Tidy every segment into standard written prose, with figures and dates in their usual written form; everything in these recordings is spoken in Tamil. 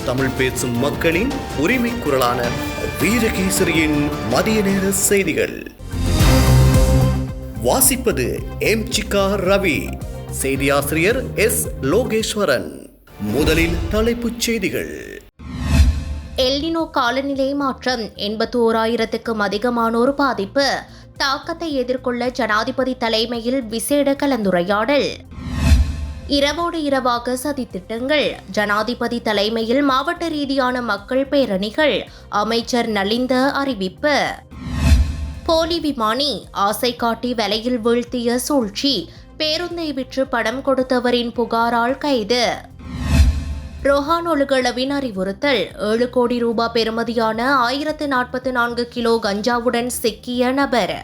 தமிழ் பேசும் மக்களின் உரிமை குரலான வீரகேசரியின் மதிய நேர செய்திகள். வாசிப்பது எம்.சிகா ரவி, செய்தியாசிரியர் எஸ். லோகேஸ்வரன். முதலில் தலைப்புச் செய்திகள். எல்னினோ காலநிலை மாற்றம், 81,000க்கும் அதிகமானோர் பாதிப்பு, தாக்கத்தை எதிர்கொள்ள ஜனாதிபதி தலைமையில் விசேட கலந்துரையாடல். இரவோடு இரவாக சதித்திட்டங்கள், ஜனாதிபதி தலைமையில் மாவட்ட ரீதியான மக்கள் பேரணிகள், அமைச்சர் நலிந்த அறிவிப்பு. போலி விமானி ஆசை காட்டி வலையில் வீழ்த்திய சூழ்ச்சி, பேருந்தை விற்று பணம் கொடுத்தவரின் புகாரால் கைது. ரோஹான் ஒழுகளவின் அறிவுறுத்தல், 7 கோடி ரூபாய் பெறுமதியான 1044 கிலோ கஞ்சாவுடன் சிக்கிய நபர்.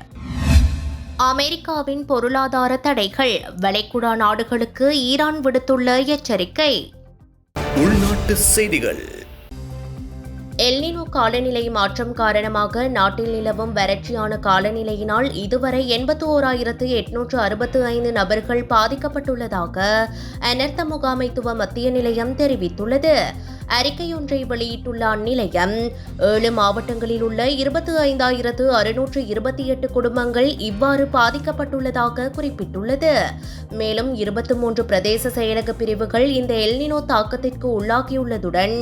அமெரிக்காவின் பொருளாதார தடைகள், வளைகுடா நாடுகளுக்கு ஈரான் விடுத்துள்ள எச்சரிக்கை. உள்நாட்டு செய்திகள். எல்னினோ காலநிலை மாற்றம் காரணமாக நாட்டில் நிலவும் வறட்சியான காலநிலையினால் இதுவரை 81,865 நபர்கள் பாதிக்கப்பட்டுள்ளதாக அனர்த்த முகாமைத்துவ மத்திய நிலையம் தெரிவித்துள்ளது. அறிக்கையொன்றை வெளியிட்டுள்ள அந்நிலையம், 7 மாவட்டங்களில் உள்ள 25,628 குடும்பங்கள் இவ்வாறு பாதிக்கப்பட்டுள்ளதாக குறிப்பிட்டுள்ளது. மேலும் 23 பிரதேச செயலக பிரிவுகள் இந்த எல்னினோ தாக்கத்திற்கு உள்ளாகியுள்ளதுடன்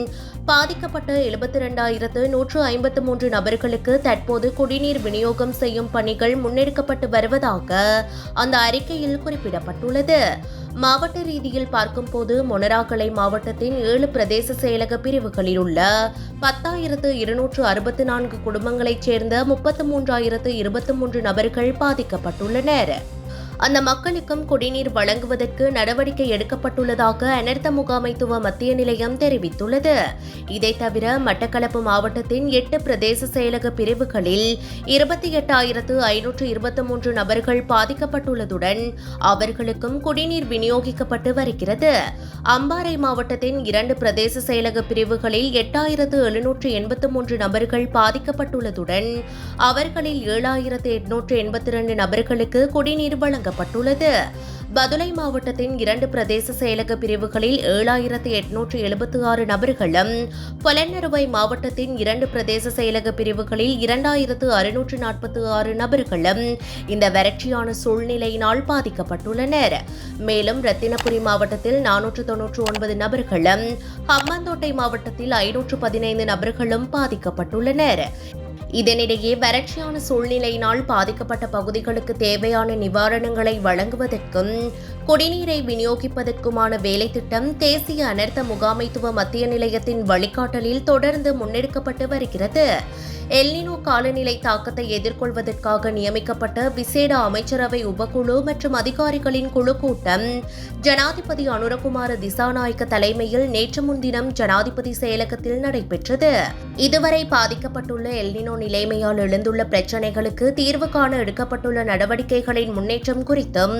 பாதிக்கப்பட்ட 72,153 நபர்களுக்கு தற்போது குடிநீர் விநியோகம் செய்யும் பணிகள் முன்னெடுக்கப்பட்டு வருவதாக அந்த அறிக்கையில் குறிப்பிடப்பட்டுள்ளது. மாவட்ட ரீதியில் பார்க்கும்போது மொனராகலை மாவட்டத்தின் 7 பிரதேச செயலக பிரிவுகளில் உள்ள 10,264 குடும்பங்களைச் சேர்ந்த 33,023 நபர்கள் பாதிக்கப்பட்டுள்ளனர். அந்த மக்களுக்கும் குடிநீர் வழங்குவதற்கு நடவடிக்கை எடுக்கப்பட்டுள்ளதாக அனர்த்த முகாமைத்துவ மத்திய நிலையம் தெரிவித்துள்ளது. இதை தவிர மட்டக்களப்பு மாவட்டத்தின் 8 பிரதேச செயலக பிரிவுகளில் 28,523 நபர்கள் பாதிக்கப்பட்டுள்ளதுடன் அவர்களுக்கும் குடிநீர் விநியோகிக்கப்பட்டு வருகிறது. அம்பாறை மாவட்டத்தின் 2 பிரதேச செயலக பிரிவுகளில் 8,783 நபர்கள் பாதிக்கப்பட்டுள்ளதுடன் அவர்களில் 7,882 நபர்களுக்கு குடிநீர் வழங்கப்பட்டுள்ளது. பதுளை மாவட்டத்தின் 2 பிரதேச செயலக பிரிவுகளில் 7,876 நபர்களும், பொலன்னறுவை மாவட்டத்தின் 2 பிரதேச செயலக பிரிவுகளில் 2,646 நபர்களும் இந்த வறட்சியான சூழ்நிலையினால் பாதிக்கப்பட்டுள்ளனர். மேலும் ரத்தினபுரி மாவட்டத்தில் 499 நபர்களும், ஹம்பாந்தோட்டை மாவட்டத்தில் 515 நபர்களும் பாதிக்கப்பட்டுள்ளனர். இதனிடையே வறட்சியான சூழ்நிலையினால் பாதிக்கப்பட்ட பகுதிகளுக்கு தேவையான நிவாரணங்களை வழங்குவதற்கும் குடிநீரை விநியோகிப்பதற்குமான வேலைத்திட்டம் தேசிய அனர்த்த முகாமைத்துவ மத்திய நிலையத்தின் வழிகாட்டலில் தொடர்ந்து முன்னெடுக்கப்பட்டு வருகிறது. எல்னினோ காலநிலை தாக்கத்தை எதிர்கொள்வதற்காக நியமிக்கப்பட்ட விசேட அமைச்சரவை உபகுழு மற்றும் அதிகாரிகளின் குழு கூட்டம் ஜனாதிபதி அனுரகுமார திசாநாயக்க தலைமையில் நேற்று முன்தினம் ஜனாதிபதி செயலகத்தில் நடைபெற்றது. இதுவரை பாதிக்கப்பட்டுள்ள எல்னினோ நிலைமையால் எழுந்துள்ள பிரச்சினைகளுக்கு தீர்வு காண எடுக்கப்பட்டுள்ள நடவடிக்கைகளின் முன்னேற்றம் குறித்தும்,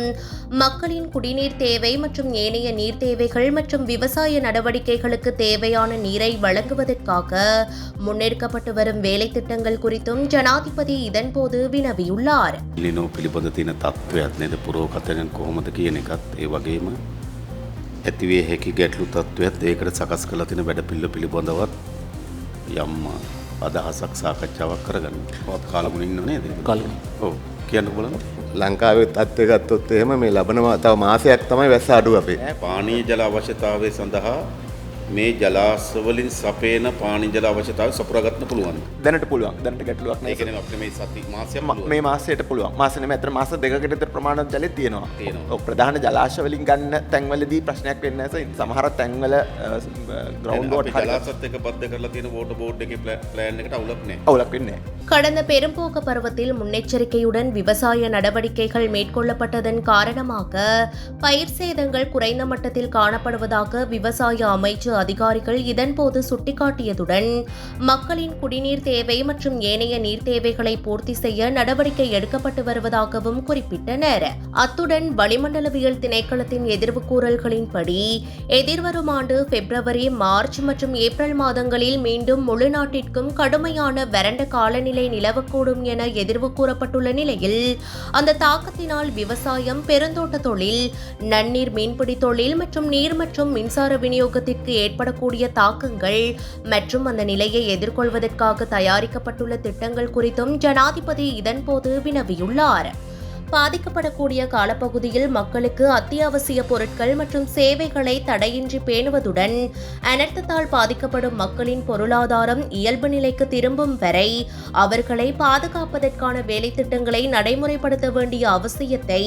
மக்களின் குடிநீர் தேவை மற்றும் ஏனைய நீர் தேவைகள் மற்றும் விவசாய நடவடிக்கைகளுக்கு தேவையான நீரை வழங்குவதற்காக முன்னெடுக்கப்பட்டு வரும் வேலை திட்டங்கள் குறித்தும் ஜனாதிபதி இதன்போது வினவியுள்ளார். එල්නිනෝ පිළිබඳ තියෙන තත්ත්වයක් නේද, පුරෝකථනයන් කොහොමද කියන එකත්, ඒ වගේම ඇතිවිය හැකි ගැටලු තත්ත්වයක්, ඒකට සකස් කරලා තියෙන වැඩපිළිවෙල පිළිබඳවත් යම් අදහසක් සාකච්ඡාවක් කරගන්න. ඔත් කාලගුණ ඉන්නව නේද? කාලගුණ. ඔව්. කියන්න බලන්න. ලංකාවේ තත්ත්වය ගත්තොත් එහෙම මේ ලබන තව මාසයක් තමයි වැස්ස අඩු අපේ. පානීය ජල අවශ්‍යතාවය සඳහා මේ ජලාශවලින් සපේන පානීය ජල අවශ්‍යතාවය සපුරාගන්න පුළුවන්. දැනට පුළුවන්. දැනට ගැටලුවක් ඒ නැහැ. කියන්නේ අපිට මේ සති මාසයක් මේ මාසයට පුළුවන්. මාස නෙමෙයි, අතර මාස දෙකකට විතර ප්‍රමාණවත් ජලය තියෙනවා. තියෙනවා. ඔව්, ප්‍රධාන ජලාශ වලින් ගන්න තැන්වලදී ප්‍රශ්නයක් වෙන්නේ නැහැ. සමහර තැන්වල ග්‍රවුන්ඩ් වෝටර් ජලාශත් එක්ක බද්ධ කරලා තියෙන වෝටර් බෝඩ් එකේ ප්ලෑන් එකට අවුලක් නැහැ. අවුලක් වෙන්නේ නැහැ. கடந்த பெரும்போக்கு பருவத்தில் முன்னெச்சரிக்கையுடன் விவசாய நடவடிக்கைகள் மேற்கொள்ளப்பட்டதன் காரணமாக பயிர் சேதங்கள் குறைந்த மட்டத்தில் காணப்படுவதாக விவசாய அமைச்சு அதிகாரிகள் இதன்போது சுட்டிக்காட்டியதுடன் மக்களின் குடிநீர் தேவை மற்றும் ஏனைய நீர் தேவைகளை பூர்த்தி செய்ய நடவடிக்கை எடுக்கப்பட்டு வருவதாகவும் குறிப்பிட்டனர். அத்துடன் வளிமண்டலவியல் திணைக்களத்தின் எதிர்வு கூறல்களின்படி எதிர்வரும் ஆண்டு பிப்ரவரி, மார்ச் மற்றும் ஏப்ரல் மாதங்களில் மீண்டும் முழு நாட்டிற்கும் கடுமையான வறண்ட காலநிலை நிலவக்கூடும் என எதிர்வு கூறப்பட்டுள்ள நிலையில் அந்த தாக்கத்தினால் விவசாயம், பெருந்தோட்ட தொழில், நன்னீர் மீன்பிடி தொழில் மற்றும் நீர் மற்றும் மின்சார விநியோகத்திற்கு ஏற்படக்கூடிய தாக்கங்கள் மற்றும் அந்த நிலையை எதிர்கொள்வதற்காக தயாரிக்கப்பட்டுள்ள திட்டங்கள் குறித்தும் ஜனாதிபதி இதன்போது வினவியுள்ளார். பாதிக்கப்படக்கூடிய காலப்பகுதியில் மக்களுக்கு அத்தியாவசிய பொருட்கள் மற்றும் சேவைகளை தடையின்றி பேணுவதுடன் அனர்த்தத்தால் பாதிக்கப்படும் மக்களின் பொருளாதாரம் இயல்பு நிலைக்கு திரும்பும் வரை அவர்களை பாதுகாப்பதற்கான வேலைத்திட்டங்களை நடைமுறைப்படுத்த வேண்டிய அவசியத்தை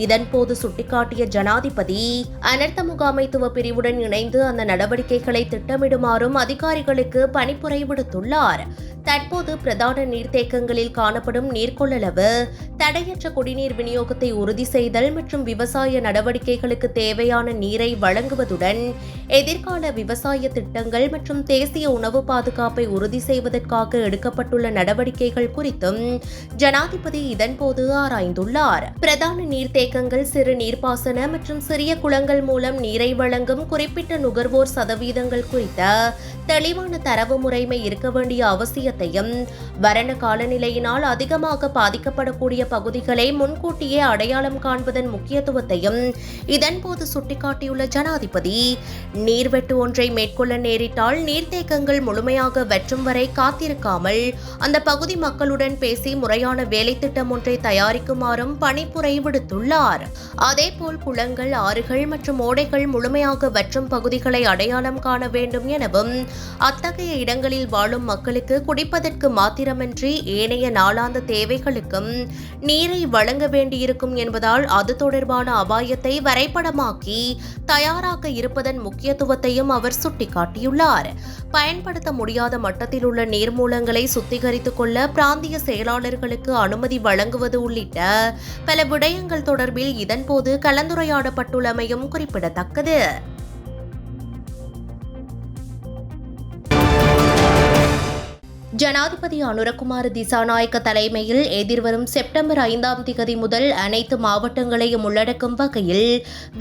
இதன்போது சுட்டிக்காட்டிய ஜனாதிபதி அனர்த்த முகாமைத்துவ பிரிவுடன் இணைந்து அந்த நடவடிக்கைகளை திட்டமிடுமாறும் அதிகாரிகளுக்கு பணிப்புரை விடுத்துள்ளார். தற்போது பிரதான நீர்த்தேக்கங்களில் காணப்படும் நீர்கொள்ளளவு, தடையற்ற குடிநீர் விநியோகத்தை உறுதி செய்தல் மற்றும் விவசாய நடவடிக்கைகளுக்கு தேவையான நீரை வழங்குவதுடன் எதிர்கால விவசாய திட்டங்கள் மற்றும் தேசிய உணவு பாதுகாப்பை உறுதி செய்வதற்காக எடுக்கப்பட்டுள்ள நடவடிக்கைகள் குறித்தும் ஜனாதிபதி இதன்போது ஆராய்ந்துள்ளார். பிரதான நீர்த்தேக்கங்கள், சிறு நீர்ப்பாசன மற்றும் சிறிய குளங்கள் மூலம் நீரை வழங்கும் குறிப்பிட்ட நுகர்வோர் சதவீதங்கள் குறித்த தெளிவான தரவு முறைமை இருக்க வேண்டிய அவசியத்தையும், வறண்ட காலநிலையினால் அதிகமாக பாதிக்கப்படக்கூடிய பகுதிகளை முன்கூட்டியே அடையாளம் காண்பதன் முக்கியத்துவத்தையும் இதன்போது சுட்டிக்காட்டியுள்ள ஜனாதிபதி, நீர்வெட்டு ஒன்றை மேற்கொள்ள நேரிட்டால் நீர்த்தேக்கங்கள் முழுமையாக வற்றும் வரை காத்திருக்காமல் அந்த பகுதி மக்களுடன் பேசி முறையான வேலைத்திட்டம் ஒன்றை தயாரிக்குமாறும் பணிப்புரை விடுத்துள்ளார். அதேபோல் குளங்கள், ஆறுகள் மற்றும் ஓடைகள் முழுமையாக வற்றும் பகுதிகளை அடையாளம் காண வேண்டும் எனவும், அத்தகைய இடங்களில் வாழும் மக்களுக்கு குடிப்பதற்கு மாத்திரமின்றி ஏனைய நாளாந்த தேவைகளுக்கும் நீரை வழங்க வேண்டியிருக்கும் என்பதால் அது தொடர்பான அபாயத்தை வரைபடமாக்கி தயாராக இருப்பதன் முக்கியத்துவத்தையும் அவர் சுட்டிக்காட்டியுள்ளார். பயன்படுத்த முடியாத மட்டத்தில் உள்ள நீர்மூலங்களை சுத்திகரித்துக் கொள்ள பிராந்திய செயலாளர்களுக்கு அனுமதி வழங்குவது உள்ளிட்ட பல விடயங்கள் தொடர்பில் இதன்போது கலந்துரையாடப்பட்டுள்ளமையும் குறிப்பிடத்தக்கது. ஜனாதிபதி அனுரகுமார திசாநாயக்க தலைமையில் எதிர்வரும் செப்டம்பர் 5 முதல் அனைத்து மாவட்டங்களையும் உள்ளடக்கும் வகையில்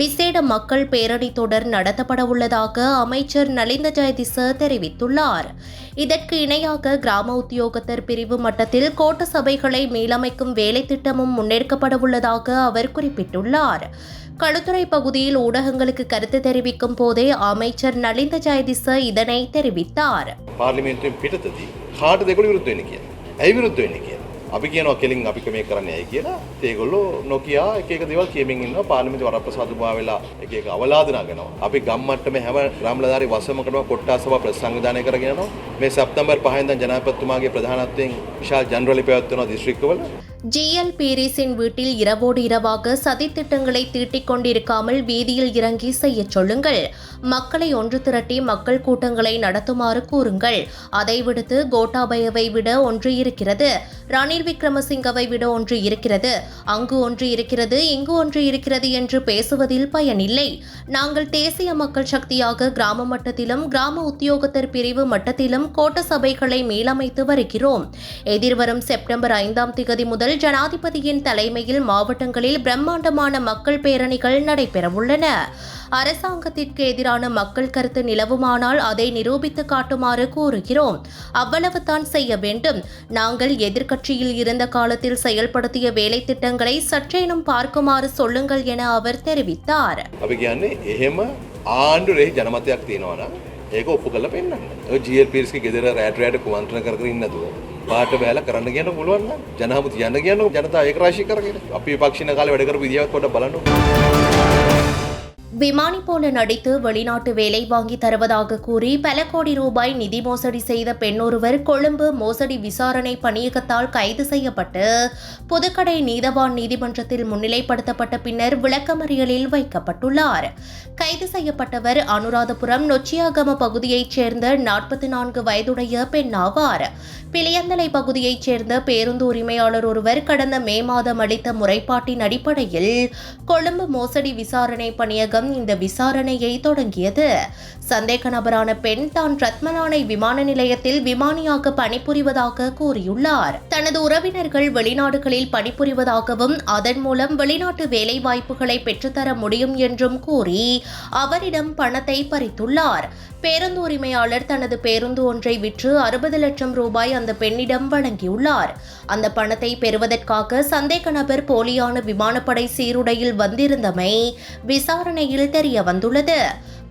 விசேட மக்கள் பேரணி தொடர் நடத்தப்பட உள்ளதாக அமைச்சர் நலிந்த ஜெயதிச தெரிவித்துள்ளார். இதற்கு இணையாக கிராம உத்தியோகத்தர் பிரிவு மட்டத்தில் கோட்ட சபைகளை மீளமைக்கும் வேலை திட்டமும் முன்னெடுக்கப்பட உள்ளதாக அவர் குறிப்பிட்டுள்ளார். களுத்துறை பகுதியில் ஊடகங்களுக்கு கருத்து தெரிவிக்கும் போதே அமைச்சர் நலிந்த ஜெயதிச இதனை தெரிவித்தார். පාර්ලිමේන්තුවෙන් පිටතදී කාටද ඒගොල්ලෝ විරුද්ධ වෙන්නේ කියලා. ඇයි විරුද්ධ වෙන්නේ කියලා. අපි කියනවා කෙලින් අපි මේ කරන්නේ ඇයි කියලා. ඒගොල්ලෝ නොකියා එක එක දේවල් කියමින් ඉන්නවා. පාර්ලිමේන්තු වරප්‍රසාදුභාව වෙලා එක එක අවලාද නගනවා. අපි ගම්මට්ටමේ හැම ග්‍රාමලධාරී වසමකටම කොට්ටාස සභා ප්‍රතිසංවිධානය කරගෙන යනවා. මේ සැප්තැම්බර් 5 ඉඳන් ජනාධිපතිතුමාගේ ප්‍රධානත්වයෙන් විශාල ජනරලි පැවැත්වෙනවා දිස්ත්‍රික්කවල. ஜிஎல் பீரிஸின் வீட்டில் இரவோடு இரவாக சதித்திட்டங்களை தீட்டிக் கொண்டிருக்காமல் வீதியில் இறங்கி செய்யச் சொல்லுங்கள். மக்களை ஒன்று திரட்டி மக்கள் கூட்டங்களை நடத்துமாறு கூறுங்கள். அதை விடுத்து கோட்டாபயவை விட ஒன்று இருக்கிறது, ரணில் விக்ரமசிங்கவை விட ஒன்று இருக்கிறது, அங்கு ஒன்று இருக்கிறது, இங்கு ஒன்று இருக்கிறது என்று பேசுவதில் பயனில்லை. நாங்கள் தேசிய மக்கள் சக்தியாக கிராம மட்டத்திலும் கிராம உத்தியோகத்தர் பிரிவு மட்டத்திலும் கோட்ட சபைகளை மீளமைத்து வருகிறோம். எதிர்வரும் செப்டம்பர் 5 முதல் ஜனாதிபதியின் தலைமையில் மாவட்டங்களில் பிரம்மாண்டமான மக்கள் பேரணிகள் நடைபெறவுள்ளன. அரசாங்கத்திற்கு எதிரான மக்கள் கருத்து நிலவுமானால் அதை நிரூபித்து காட்டுமாறு கூறுகிறோம். அவ்வளவுதான் செய்ய வேண்டும். நாங்கள் எதிர்க்கட்சியில் இருந்த காலத்தில் செயல்படுத்திய வேலை திட்டங்களை சற்றேனும் பார்க்குமாறு சொல்லுங்கள் என அவர் தெரிவித்தார். අපි කියන්නේ එහෙම ආණ්ඩුවේ ජනමතයක් තියෙනවා නම් ඒක ඔප්පු කරලා පෙන්නන්න. ඔය GLPSගේ ගෙදර රැට කුමන්ත්‍රණ කර කර ඉන්නද? පාට බෑලා කරන්න කියන්න පුළුවන් නම් ජනහමුතු යන්න කියන්න ජනතාව ඒක රාශී කරගෙන අපි විපක්ෂින කාලේ වැඩ කරපු විදියක් පොඩ්ඩක් බලන්න. விமானி போல நடித்து வெளிநாட்டு வேலை வாங்கி தருவதாக கூறி பல கோடி ரூபாய் நிதி மோசடி செய்த பெண்ணொருவர் கொழும்பு மோசடி விசாரணை பணியகத்தால் கைது செய்யப்பட்டு புதுக்கடை நீதவான் நீதிமன்றத்தில் முன்னிலைப்படுத்தப்பட்ட பின்னர் விளக்கமறியலில் வைக்கப்பட்டுள்ளார். கைது செய்யப்பட்டவர் அனுராதபுரம் நொச்சியாகம பகுதியைச் சேர்ந்த 44 வயதுடைய பெண் ஆவார். பிளியந்தலை பகுதியைச் சேர்ந்த பேருந்து உரிமையாளர் ஒருவர் கடந்த மே மாதம் அளித்த முறைப்பாட்டின் அடிப்படையில் கொழும்பு மோசடி விசாரணை பணியகம் இந்த விசாரணையை தொடங்கியது. சந்தேக நபரான பெண் தான் ரத்மலானை விமான நிலையத்தில் விமானியாக பணிபுரிவதாக கூறியுள்ளார். தனது உறவினர்கள் வெளிநாடுகளில் பணிபுரிவதாகவும் அதன் மூலம் வெளிநாட்டு வேலை வாய்ப்புகளை பெற்றுத்தர முடியும் என்றும் கூறி அவரிடம் பணத்தை பறித்துள்ளார். பேருந்து உரிமையாளர் தனது பேருந்து ஒன்றை விற்று 60 லட்சம் ரூபாய் அந்த பெண்ணிடம் வழங்கியுள்ளார். அந்த பணத்தை பெறுவதற்காக சந்தேக நபர் போலியான விமானப்படை சீருடையில் வந்திருந்தமை விசாரணையில் தெரிய வந்துள்ளது.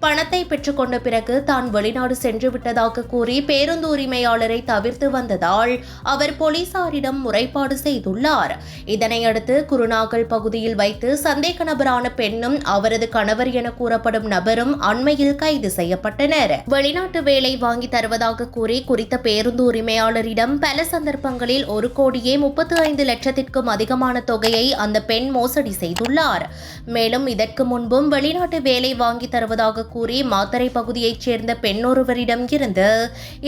பணத்தை பெற்றுக்கொண்ட பிறகு தான் வெளிநாடு சென்று விட்டதாக கூறி பேருந்து உரிமையாளரை தவிர்த்து வந்ததால் அவர் போலீசாரிடம் முறைப்பாடு செய்துள்ளார். இதனையடுத்து குருநாகல் பகுதியில் வைத்து சந்தேக நபரான பெண்ணும் அவரது கணவர் என கூறப்படும் நபரும் அண்மையில் கைது செய்யப்பட்டனர். வெளிநாட்டு வேலை வாங்கி தருவதாக கூறி குறித்த பேருந்து உரிமையாளரிடம் பல சந்தர்ப்பங்களில் 1,35,00,000 அதிகமான தொகையை அந்த பெண் மோசடி செய்துள்ளார். மேலும் இதற்கு முன்பும் வெளிநாட்டு வேலை வாங்கி தருவதாக கூறி மாத்தறை பகுதியைச் சேர்ந்த பெண்ணொருவரிடம் இருந்து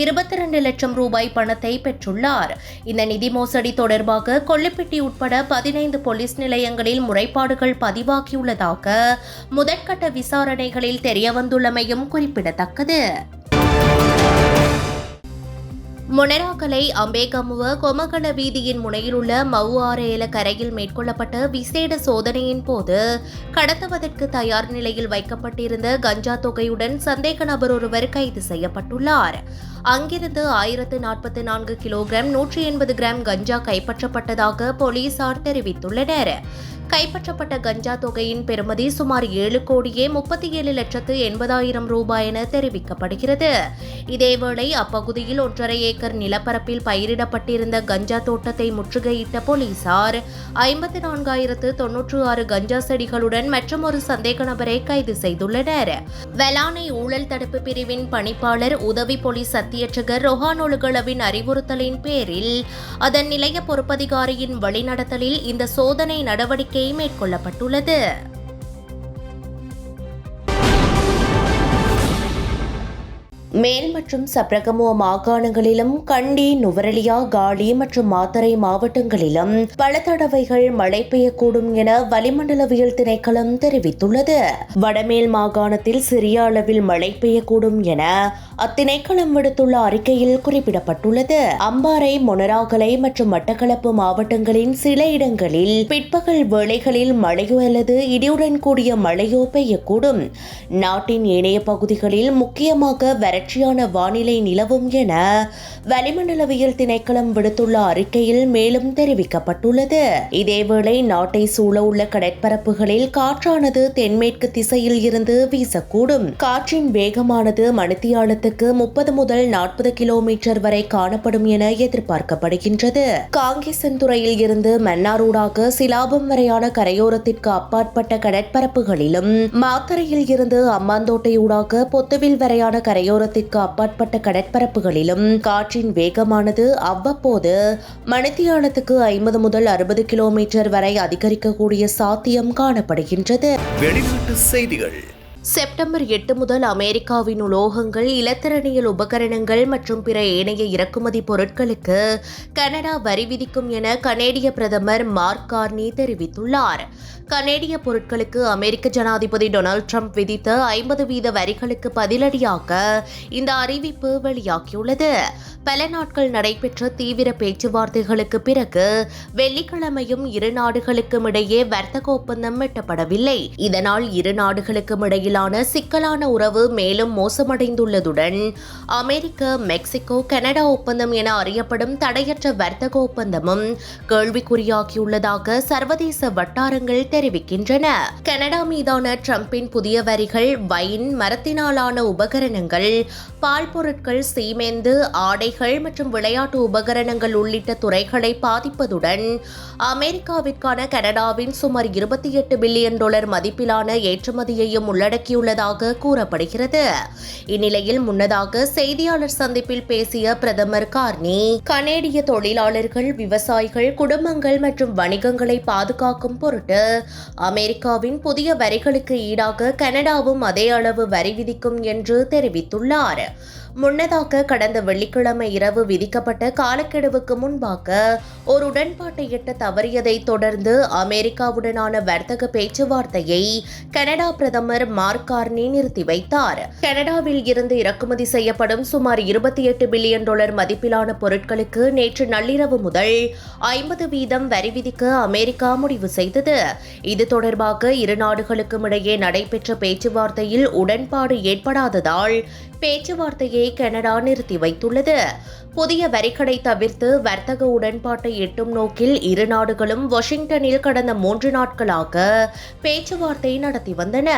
22 லட்சம் ரூபாய் பணத்தை பெற்றுள்ளார். இந்த நிதி மோசடி தொடர்பாக கொள்ளிப்பிட்டி உட்பட 15 போலீஸ் நிலையங்களில் முறைப்பாடுகள் பதிவாகியுள்ளதாக முதற்கட்ட விசாரணைகளில் தெரியவந்துள்ளமையும் குறிப்பிடத்தக்கது. மொனராகலை அம்பேகமுவ கொமகன வீதியின் முனையில் உள்ள மவுஆரேல கரையில் மேற்கொள்ளப்பட்ட விசேட சோதனையின் போது கடத்துவதற்கு தயார் நிலையில் வைக்கப்பட்டிருந்த கஞ்சா தொகையுடன் சந்தேக நபர் ஒருவர் கைது செய்யப்பட்டுள்ளார். அங்கிருந்து 1044 கிலோகிராம் 180 கிராம் கஞ்சா கைப்பற்றப்பட்டதாக போலீசார் தெரிவித்துள்ளனர். கைப்பற்றப்பட்ட கஞ்சா தொகையின் பெறுமதி சுமார் 7,37,80,000 ரூபாய் என தெரிவிக்கப்படுகிறது. இதேவேளை அப்பகுதியில் 1.5 ஏக்கர் நிலப்பரப்பில் பயிரிடப்பட்டிருந்த கஞ்சா தோட்டத்தை முற்றுகையிட்ட போலீசார் 54,096 கஞ்சா செடிகளுடன் மற்றொரு சந்தேக நபரை கைது செய்துள்ளனர். வெலானை ஊழல் தடுப்பு பிரிவின் பணிப்பாளர் உதவி போலீஸ் அத்தியட்சகர் ரொஹான் ஒழுகளவின் அறிவுறுத்தலின் பேரில் அதன் நிலைய பொறுப்பதிகாரியின் வழிநடத்தலில் இந்த சோதனை நடவடிக்கை மேற்கொள்ளப்பட்டுள்ளது. மேல் மற்றும் சப்ரகமுவ மாகாணங்களிலும் கண்டி, நுவரெலியா, காலி மற்றும் மாத்தறை மாவட்டங்களிலும் பல தடவைகள் மழை பெய்யக்கூடும் என வளிமண்டலவியல் திணைக்களம் தெரிவித்துள்ளது. வடமேல் மாகாணத்தில் சிறிய அளவில் மழை பெய்யக்கூடும் என அத்திணைக்களம் விடுத்துள்ள அறிக்கையில் குறிப்பிடப்பட்டுள்ளது. அம்பாறை, மொனராகலை மற்றும் மட்டக்களப்பு மாவட்டங்களின் சில இடங்களில் பிற்பகல் வேளைகளில் மழையோ அல்லது இடியுடன் கூடிய மழையோ பெய்யக்கூடும். நாட்டின் ஏனைய பகுதிகளில் முக்கியமாக வறட்சியான வானிலை நிலவும் என வளிமண்டலவியல் திணைக்களம் விடுத்துள்ள அறிக்கையில் மேலும் தெரிவிக்கப்பட்டுள்ளது. இதேவேளை நாட்டை சூழ உள்ள கடற்பரப்புகளில் காற்றானது தென்மேற்கு திசையில் இருந்து வீசக்கூடும். காற்றின் வேகமானது மணித்தியாலத்துக்கு 30 முதல் 40 கிலோமீட்டர் வரை காணப்படும் என எதிர்பார்க்கப்படுகின்றது. காங்கேசன்துறையில் இருந்து மன்னாரூடாக சிலாபம் வரையான கரையோரத்திற்கு அப்பாற்பட்ட கடற்பரப்புகளிலும், மாத்தறையில் இருந்து அம்மாந்தோட்டையூடாக பொத்துவில் வரையான கரையோரத்திற்கு அப்பாற்பட்ட கடற்பரப்புகளிலும் காற்றின் வேகமானது அவ்வப்போது மணித்தியாலத்துக்கு 50 முதல் 60 கிலோமீட்டர் வரை அதிகரிக்கக்கூடிய சாத்தியம் காணப்படுகின்றது. வெளிநாட்டு செய்திகள். செப்டம்பர் 8 முதல் அமெரிக்காவின் உலோகங்கள், இலத்திரனியல் உபகரணங்கள் மற்றும் பிற ஏனைய இறக்குமதி பொருட்களுக்கு கனடா வரி விதிக்கும் என கனேடிய பிரதமர் மார்க் கார்னி தெரிவித்துள்ளார். கனேடிய பொருட்களுக்கு அமெரிக்க ஜனாதிபதி டொனால்ட் ட்ரம்ப் விதித்த 50% வரிகளுக்கு பதிலடியாக இந்த அறிவிப்பு வெளியாகியுள்ளது. பல நாட்கள் நடைபெற்ற தீவிர பேச்சுவார்த்தைகளுக்கு பிறகு வெள்ளிக்கிழமையும் இரு நாடுகளுக்கும் இடையே வர்த்தக ஒப்பந்தம் எட்டப்படவில்லை. இதனால் இரு நாடுகளுக்கும் இடையிலான சிக்கலான உறவு மேலும் மோசமடைந்துள்ளதுடன் அமெரிக்க, மெக்சிகோ, கனடா ஒப்பந்தம் என அறியப்படும் தடையற்ற வர்த்தக ஒப்பந்தமும் கேள்விக்குறியாகியுள்ளதாக சர்வதேச வட்டாரங்கள் தெரிவிக்கின்றன. கனடா மீதான ட்ரம்பின் புதிய வரிகள் வைன், மரத்தினாலான உபகரணங்கள், பால் பொருட்கள், சீமெந்து, ஆடைகள் மற்றும் விளையாட்டு உபகரணங்கள் உள்ளிட்ட துறைகளை பாதிப்பதுடன் அமெரிக்காவிற்கான கனடாவின் சுமார் $28 பில்லியன் மதிப்பிலான ஏற்றுமதியையும் உள்ளடக்கியுள்ளதாக கூறப்படுகிறது. இந்நிலையில் முன்னதாக செய்தியாளர் சந்திப்பில் பேசிய பிரதமர் கார்னி, கனேடிய தொழிலாளர்கள், விவசாயிகள், குடும்பங்கள் மற்றும் வணிகங்களை பாதுகாக்கும் பொருட்டு அமெரிக்காவின் புதிய வரிகளுக்கு ஈடாக கனடாவும் அதே அளவு வரி விதிக்கும் என்று தெரிவித்துள்ளார். முன்னதாக கடந்த வெள்ளிக்கிழமை இரவு விதிக்கப்பட்ட காலக்கெடுவுக்கு முன்பாக ஒரு உடன்பாட்டை எட்ட தவறியதை தொடர்ந்து அமெரிக்காவுடனான வர்த்தக பேச்சுவார்த்தையை கனடா பிரதமர் மார்க் கார்னி நிறுத்தி வைத்தார். கனடாவில் இருந்து இறக்குமதி செய்யப்படும் சுமார் $28 பில்லியன் மதிப்பிலான பொருட்களுக்கு நேற்று நள்ளிரவு முதல் 50% வரி விதிக்க அமெரிக்கா முடிவு செய்தது. இது தொடர்பாக இரு நாடுகளுக்கும் இடையே நடைபெற்ற பேச்சுவார்த்தையில் உடன்பாடு ஏற்படாததால் பேச்சுவார்த்தையை கனடா நிறுத்தி வைத்துள்ளது. புதிய வரிகளை தவிர்த்து வர்த்தக உடன்பாட்டை எட்டும் நோக்கில் இரு நாடுகளும் வாஷிங்டனில் கடந்த 3 நாட்களாக பேச்சுவார்த்தை நடத்தி வந்தன.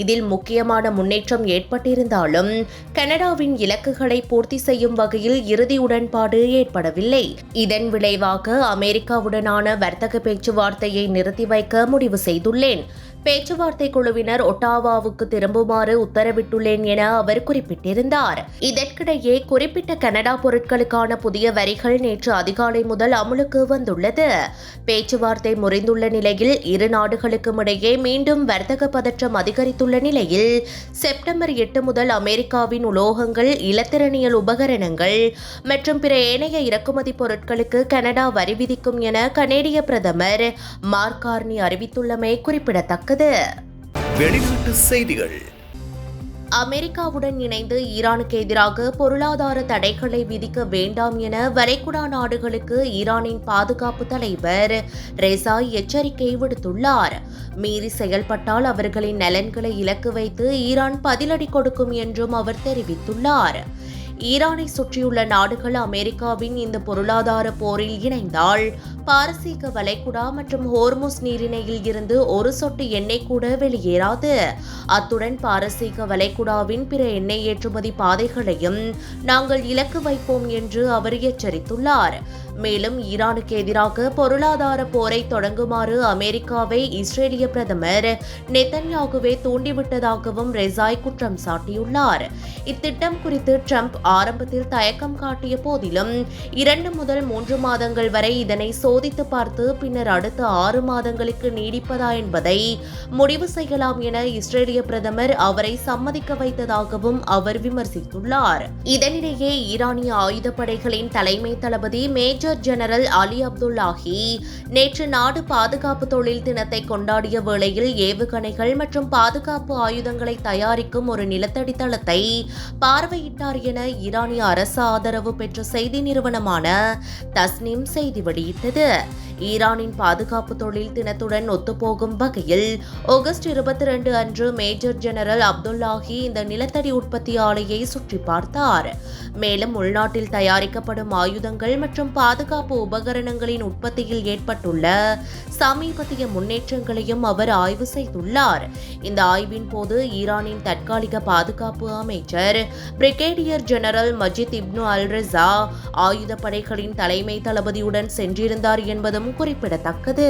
இதில் முக்கியமான முன்னேற்றம் ஏற்பட்டிருந்தாலும் கனடாவின் இலக்குகளை பூர்த்தி செய்யும் வகையில் இறுதி உடன்பாடு ஏற்படவில்லை. இதன் விளைவாக அமெரிக்காவுடனான வர்த்தக பேச்சுவார்த்தையை நிறுத்தி வைக்க முடிவு செய்துள்ளேன். பேச்சுவார்த்தை குழுவினர் ஒட்டாவாவுக்கு திரும்புமாறு உத்தரவிட்டுள்ளேன் என அவர் குறிப்பிட்டிருந்தார். இதற்கிடையே குறிப்பிட்ட கனடா பொருட்களுக்கான புதிய வரிகள் நேற்று அதிகாலை முதல் அமலுக்கு வந்துள்ளது. பேச்சுவார்த்தை முறிந்துள்ள நிலையில் இரு நாடுகளுக்கும் இடையே மீண்டும் வர்த்தக பதற்றம் அதிகரித்துள்ள நிலையில் செப்டம்பர் 8 முதல் அமெரிக்காவின் உலோகங்கள், இலத்திரனியல் உபகரணங்கள் மற்றும் பிற ஏனைய இறக்குமதி பொருட்களுக்கு கனடா வரி விதிக்கும் என கனேடிய பிரதமர் மார்க் கார்னி அறிவித்துள்ளமை குறிப்பிடத்தக்கது. வெளிநாட்டு செய்திகள். அமெரிக்காவுடன் இணைந்து ஈரானுக்கு எதிராக பொருளாதார தடைகளை விதிக்க வேண்டாம் என வளைகுடா நாடுகளுக்கு ஈரானின் பாதுகாப்பு தலைவர் ரெசா எச்சரிக்கை விடுத்துள்ளார். மீறி செயல்பட்டால் அவர்களின் நலன்களை இலக்கு வைத்து ஈரான் பதிலடி கொடுக்கும் என்றும் அவர் தெரிவித்துள்ளார். ஈரானை சுற்றியுள்ள நாடுகள் அமெரிக்காவின் இந்த பொருளாதார போரில் இணைந்தால் பாரசீக வளைகுடா மற்றும் ஹோர்முஸ் நீரிணையில் இருந்து ஒரு சொட்டு எண்ணெய் கூட வெளியேறாது. அத்துடன் பாரசீக வளைகுடாவின் பிற எண்ணெய் ஏற்றுமதி பாதைகளையும் நாங்கள் இலக்கு வைப்போம் என்று அவர் எச்சரித்துள்ளார். மேலும் ஈரானுக்கு எதிராக பொருளாதார போரை தொடங்குமாறு அமெரிக்காவை இஸ்ரேலிய பிரதமர் நெதன்யாகுவே தூண்டிவிட்டதாகவும் ரெசாய் குற்றம் சாட்டியுள்ளார். இத்திட்டம் குறித்து ட்ரம்ப் ஆரம்பத்தில் தயக்கம் காட்டிய போதிலும் 2 முதல் 3 மாதங்கள் வரை இதனை சோதித்து பார்த்து பின்னர் அடுத்த 6 மாதங்களுக்கு நீடிப்பதா என்பதை முடிவு செய்யலாம் என இஸ்ரேலிய பிரதமர் அவரை சம்மதிக்க வைத்ததாகவும் அவர் விமர்சித்துள்ளார். இதனிடையே ஈரானிய ஆயுதப்படைகளின் தலைமை தளபதி மேஜர் ஜெனரல் அலி அப்துல்லாஹி நேற்று நாடு பாதுகாப்பு தொழில் தினத்தை கொண்டாடிய வேளையில் ஏவுகணைகள் மற்றும் பாதுகாப்பு ஆயுதங்களை தயாரிக்கும் ஒரு நிலத்தடி தளத்தை பார்வையிட்டார் என ஈரானிய அரசு ஆதரவு பெற்ற செய்தி நிறுவனமான தஸ்னீம் செய்தி வெளியிட்டது. ஈரானின் பாதுகாப்பு தொழில் தினத்துடன் ஒத்துப்போகும் வகையில் ஆகஸ்ட் 22 அன்று மேஜர் ஜெனரல் அப்துல்லாஹி இந்த நிலத்தடி உற்பத்தி ஆலையை சுற்றி பார்த்தார். மேலும் உள்நாட்டில் தயாரிக்கப்படும் ஆயுதங்கள் மற்றும் பாதுகாப்பு உபகரணங்களின் உற்பத்தியில் ஏற்பட்டுள்ள சமீபத்திய முன்னேற்றங்களையும் அவர் ஆய்வு செய்துள்ளார். இந்த ஆய்வின் போது ஈரானின் தற்காலிக பாதுகாப்பு அமைச்சர் பிரிகேடியர் ஜெனரல் மஜித் இப்னு அல் ரெசா ஆயுதப்படைகளின் தலைமை தளபதியுடன் சென்றிருந்தார் என்பதும் குறிப்பிடத்தக்கது.